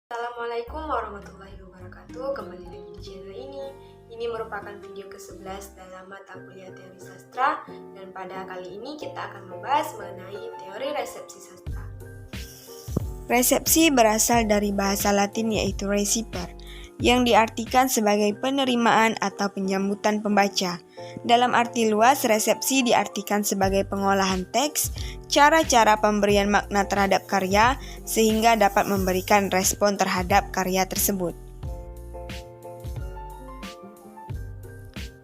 Assalamualaikum warahmatullahi wabarakatuh. Kembali lagi di channel ini. Ini merupakan video ke-11 dalam mata kuliah teori sastra. Dan pada kali ini kita akan membahas mengenai teori resepsi sastra. Resepsi berasal dari bahasa Latin yaitu reciper, yang diartikan sebagai penerimaan atau penyambutan pembaca. Dalam arti luas, resepsi diartikan sebagai pengolahan teks, cara-cara pemberian makna terhadap karya, sehingga dapat memberikan respon terhadap karya tersebut.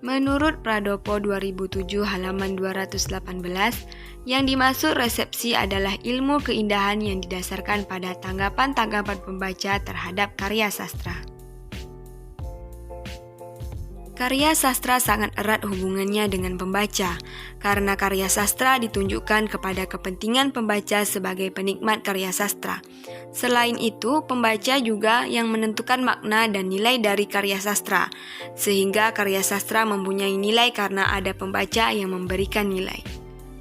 Menurut Pradopo 2007 halaman 218, yang dimaksud resepsi adalah ilmu keindahan yang didasarkan pada tanggapan-tanggapan pembaca terhadap karya sastra. Karya sastra sangat erat hubungannya dengan pembaca, karena karya sastra ditunjukkan kepada kepentingan pembaca sebagai penikmat karya sastra. Selain itu, pembaca juga yang menentukan makna dan nilai dari karya sastra, sehingga karya sastra mempunyai nilai karena ada pembaca yang memberikan nilai.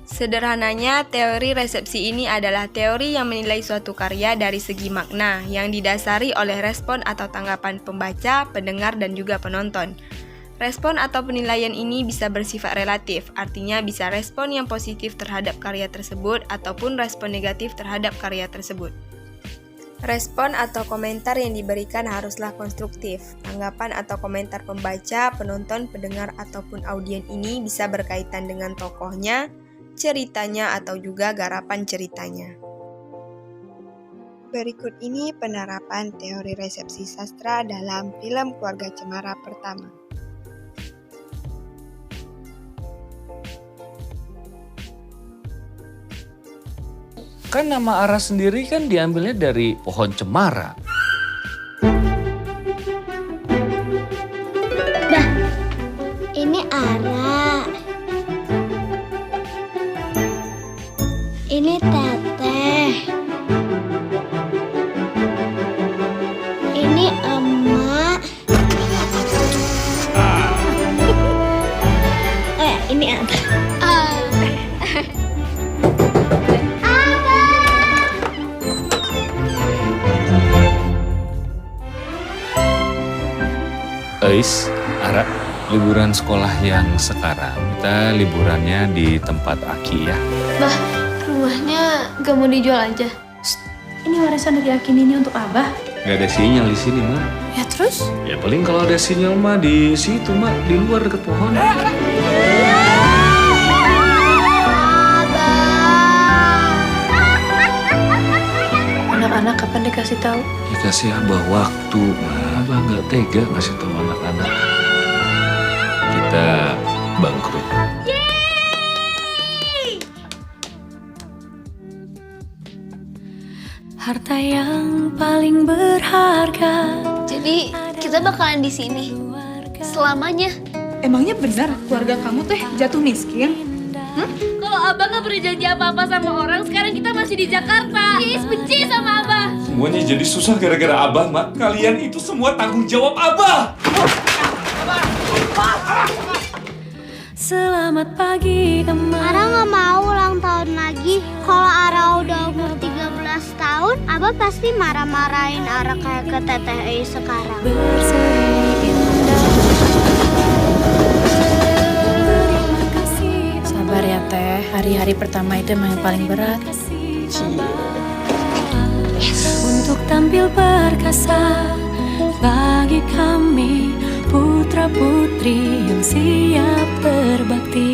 Sederhananya, teori resepsi ini adalah teori yang menilai suatu karya dari segi makna, yang didasari oleh respon atau tanggapan pembaca, pendengar, dan juga penonton. Respon atau penilaian ini bisa bersifat relatif, artinya bisa respon yang positif terhadap karya tersebut ataupun respon negatif terhadap karya tersebut. Respon atau komentar yang diberikan haruslah konstruktif. Tanggapan atau komentar pembaca, penonton, pendengar, ataupun audien ini bisa berkaitan dengan tokohnya, ceritanya, atau juga garapan ceritanya. Berikut ini penerapan teori resepsi sastra dalam film Keluarga Cemara pertama. Kan nama Ara sendiri kan diambilnya dari pohon cemara. Dah, ini Ara. Ini Teteh. Ini Emak. Ini Abah. Ara, liburan sekolah yang sekarang, kita liburannya di tempat Aki ya. Bah, rumahnya gak mau dijual aja. Ini warisan dari Aki ini untuk Abah. Gak ada sinyal di sini, Ma. Ya terus? Ya paling kalau ada sinyal, Ma, di situ, Ma, di luar dekat pohon. Anak-anak kapan dikasih tahu? Dikasih Abah waktu, Ma. Abah nggak tega ngasih tahu anak-anak. Kita bangkrut. Harta yang paling berharga. Jadi kita bakalan di sini selamanya. Emangnya benar keluarga kamu teh jatuh miskin? Kalau Abah gak pernah janji apa-apa sama orang, sekarang kita masih di Jakarta. Is benci sama Abah. Semuanya jadi susah gara-gara Abah, Mak. Kalian itu semua tanggung jawab Abah. Selamat pagi, Emak. Ara nggak mau ulang tahun lagi. Kalau Ara udah umur 13 tahun, Abah pasti marah-marahin Ara kayak ke Teteh Ei sekarang. Berseri indah. Terima kasih. Sabar ya Teh, hari-hari pertama itu emang yang paling berat. Untuk tampil perkasa bagi kami putra-putri yang siap berbakti.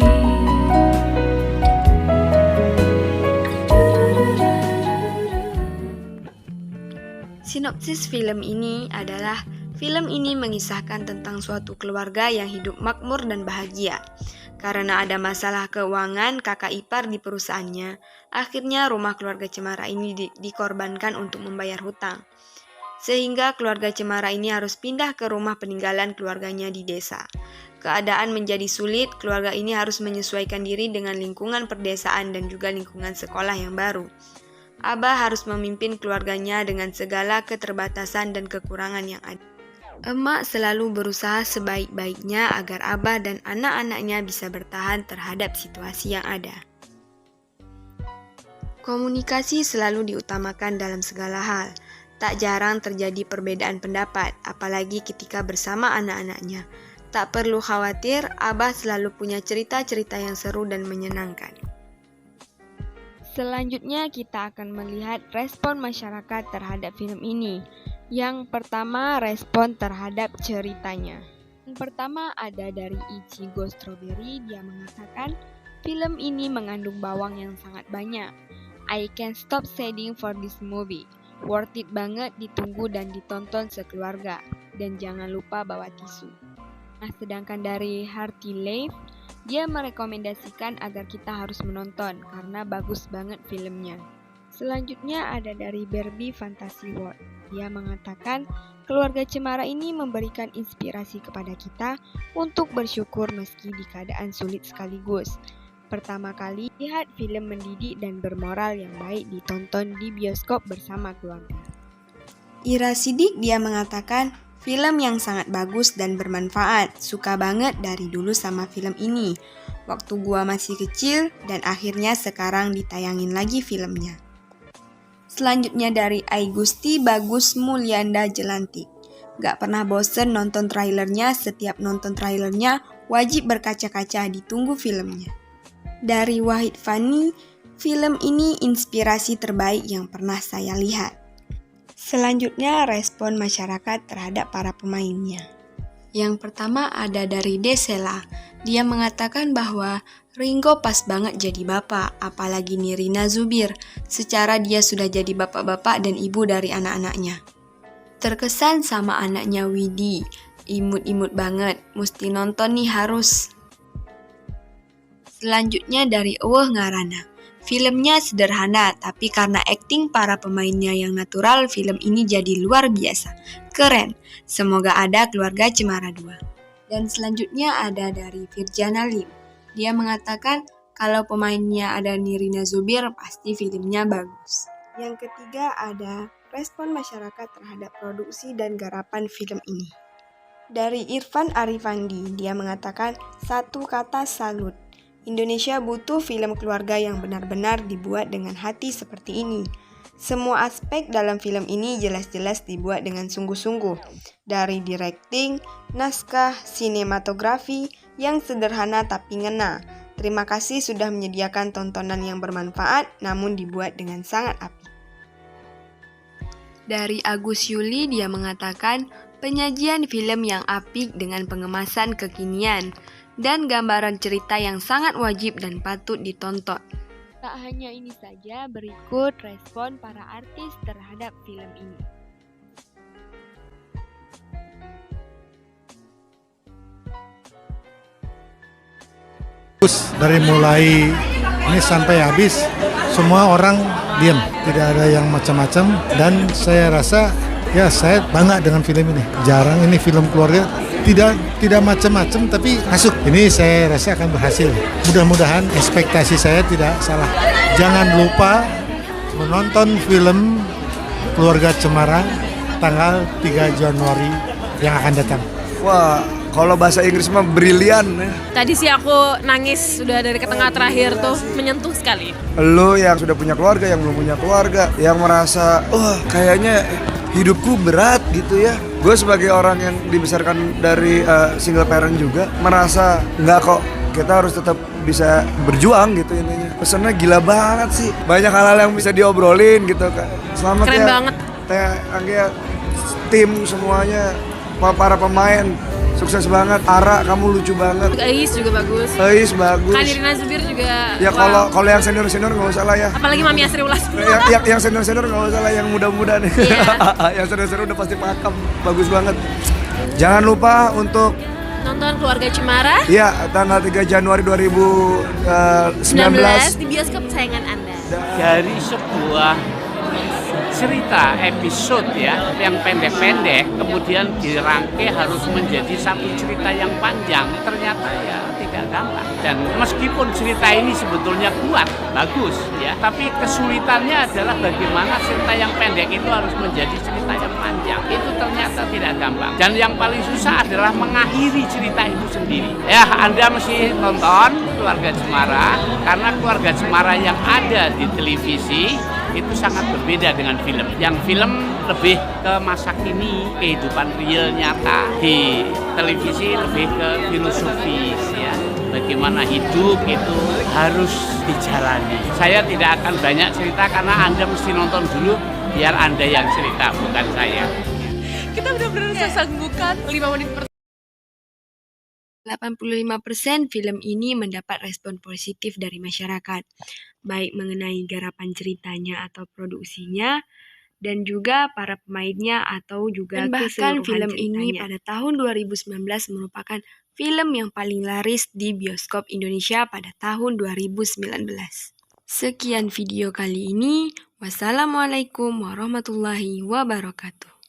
Sinopsis film ini adalah film ini mengisahkan tentang suatu keluarga yang hidup makmur dan bahagia. Karena ada masalah keuangan kakak ipar di perusahaannya, akhirnya rumah keluarga Cemara ini dikorbankan untuk membayar hutang. Sehingga keluarga Cemara ini harus pindah ke rumah peninggalan keluarganya di desa. Keadaan menjadi sulit, keluarga ini harus menyesuaikan diri dengan lingkungan perdesaan dan juga lingkungan sekolah yang baru. Abah harus memimpin keluarganya dengan segala keterbatasan dan kekurangan yang ada. Emak selalu berusaha sebaik-baiknya agar Abah dan anak-anaknya bisa bertahan terhadap situasi yang ada. Komunikasi selalu diutamakan dalam segala hal. Tak jarang terjadi perbedaan pendapat, apalagi ketika bersama anak-anaknya. Tak perlu khawatir, Abah selalu punya cerita-cerita yang seru dan menyenangkan. Selanjutnya kita akan melihat respon masyarakat terhadap film ini. Yang pertama, respon terhadap ceritanya. Yang pertama ada dari Ichigo Strawberry, dia mengatakan, film ini mengandung bawang yang sangat banyak. I can't stop saying for this movie. Worth it banget ditunggu dan ditonton sekeluarga. Dan jangan lupa bawa tisu. Nah, sedangkan dari Hearty Life, dia merekomendasikan agar kita harus menonton karena bagus banget filmnya. Selanjutnya ada dari Barbie Fantasy World. Dia mengatakan, keluarga Cemara ini memberikan inspirasi kepada kita untuk bersyukur meski di keadaan sulit sekaligus. Pertama kali lihat film mendidik dan bermoral yang baik ditonton di bioskop bersama keluarga. Ira Sidik dia mengatakan, film yang sangat bagus dan bermanfaat. Suka banget dari dulu sama film ini. Waktu gua masih kecil dan akhirnya sekarang ditayangin lagi filmnya. Selanjutnya dari Aigusti Bagus Mulyanda Jelantik. Gak pernah bosen nonton trailernya, setiap nonton trailernya wajib berkaca-kaca, ditunggu filmnya. Dari Wahid Fani, film ini inspirasi terbaik yang pernah saya lihat. Selanjutnya respon masyarakat terhadap para pemainnya. Yang pertama ada dari Desela. Dia mengatakan bahwa Ringo pas banget jadi bapak, apalagi Nirina Zubir. Secara dia sudah jadi bapak-bapak dan ibu dari anak-anaknya. Terkesan sama anaknya Widi, imut-imut banget, mesti nonton nih harus. Selanjutnya dari Eueuh Ngarana. Filmnya sederhana, tapi karena akting para pemainnya yang natural, film ini jadi luar biasa. Keren, semoga ada keluarga Cemara 2. Dan selanjutnya ada dari Virjana Lim. Dia mengatakan, kalau pemainnya ada Nirina Zubir, pasti filmnya bagus. Yang ketiga ada respon masyarakat terhadap produksi dan garapan film ini. Dari Irfan Arifandi, dia mengatakan, satu kata salut. Indonesia butuh film keluarga yang benar-benar dibuat dengan hati seperti ini. Semua aspek dalam film ini jelas-jelas dibuat dengan sungguh-sungguh. Dari directing, naskah, sinematografi yang sederhana tapi ngena. Terima kasih sudah menyediakan tontonan yang bermanfaat namun dibuat dengan sangat apik. Dari Agus Yuli dia mengatakan, penyajian film yang apik dengan pengemasan kekinian dan gambaran cerita yang sangat wajib dan patut ditonton. Tak hanya ini saja, berikut respon para artis terhadap film ini. Dari mulai ini sampai habis, semua orang diam, tidak ada yang macam-macam, dan saya rasa ya saya bangga dengan film ini. Jarang ini film keluarga tidak macam-macam tapi masuk. Ini saya rasa akan berhasil. Mudah-mudahan ekspektasi saya tidak salah. Jangan lupa menonton film Keluarga Cemara tanggal 3 Januari yang akan datang. Wah, kalau bahasa Inggris mah brilian ya. Tadi sih aku nangis sudah dari ke tengah terakhir tuh, menyentuh sekali. Lo yang sudah punya keluarga, yang belum punya keluarga, yang merasa, kayaknya hidupku berat gitu ya. Gue sebagai orang yang dibesarkan dari single parent juga, merasa enggak kok, kita harus tetap bisa berjuang gitu intinya. Pesannya gila banget sih, banyak hal-hal yang bisa diobrolin gitu kan. Selamat keren ya, banget. Teh Anggia, tim semuanya, para pemain sukses banget. Ara, kamu lucu banget. Ais juga bagus. Ais bagus. Nirina Zubir juga. Ya wow. Kalau yang senior nggak usah lah ya. Apalagi Mami Asri Ulas. yang senior nggak usah lah, yang muda-muda nih. Yeah. Yang senior udah pasti pakam, bagus banget. Jangan lupa untuk nonton Keluarga Cemara. Iya, tanggal 3 Januari 2019 di bioskop kesayangan Anda. Dari sebuah cerita episode ya yang pendek-pendek kemudian dirangkai harus menjadi satu cerita yang panjang, ternyata ya tidak gampang. Dan meskipun cerita ini sebetulnya kuat, bagus ya, tapi kesulitannya adalah bagaimana cerita yang pendek itu harus menjadi cerita yang panjang. Itu ternyata tidak gampang. Dan yang paling susah adalah mengakhiri cerita itu sendiri. Ya, Anda mesti nonton Keluarga Cemara, karena Keluarga Cemara yang ada di televisi itu sangat berbeda dengan film. Yang film lebih ke masa kini, kehidupan real nyata. Di televisi lebih ke filosofis ya. Bagaimana hidup itu harus dijalani. Saya tidak akan banyak cerita karena Anda mesti nonton dulu biar Anda yang cerita, bukan saya. Kita benar-benar sesanggukan 5 menit per 85% film ini mendapat respon positif dari masyarakat, baik mengenai garapan ceritanya atau produksinya, dan juga para pemainnya atau juga Dan bahkan keseluruhan film ini ceritanya. Pada tahun 2019 merupakan film yang paling laris di bioskop Indonesia pada tahun 2019. Sekian video kali ini. Wassalamualaikum warahmatullahi wabarakatuh.